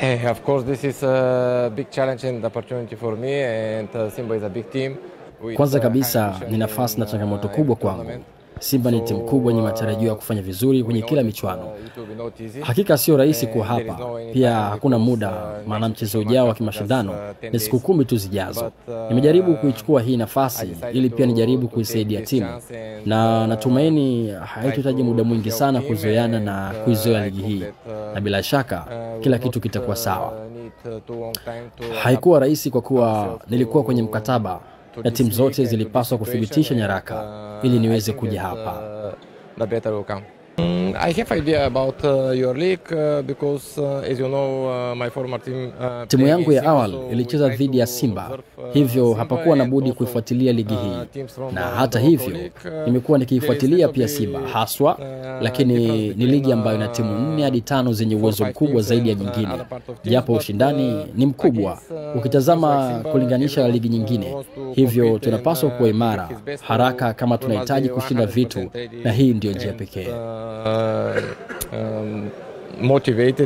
Of course, this is a big challenge and opportunity for me, and Simba is a big team. Kwanza kabisa ni nafasi na changamoto kubwa kwangu. Simba ni timu kubwa yenye matarajio ya kufanya vizuri kwenye kila michuano. Hakika sio rahisi kuwa hapa. Pia hakuna muda, maana mchezo ujao wa kimashindano ni siku 10 tu zijazo. Nimejaribu kuichukua hii nafasi ili pia nijaribu kuisaidia timu. Na natumaini haitahitaji muda mwingi sana kuzoeana na kuizoea ligi hii. Na bila shaka kila kitu kitakuwa sawa. Haikuwa rahisi kwa kuwa nilikuwa kwenye mkataba na timu zote zilipaswa kuthibitisha nyaraka ili niweze kuja hapa. I have idea about your league because as you know my former team timu yangu ya awali ilicheza dhidi ya Simba, hivyo hapakuwa na budi kuifuatilia ligi hii. Na hata hivyo nimekuwa nikiifuatilia pia Simba haswa, lakini ni ligi ambayo ina timu 4 hadi 5 zenye uwezo mkubwa zaidi ya nyingine. Japo ushindani ni mkubwa ukitazama kulinganisha na ligi nyingine. Hivyo tunapaswa kuwa imara haraka kama tunahitaji kushinda vitu, na hii ndio njia pekee. Motivated.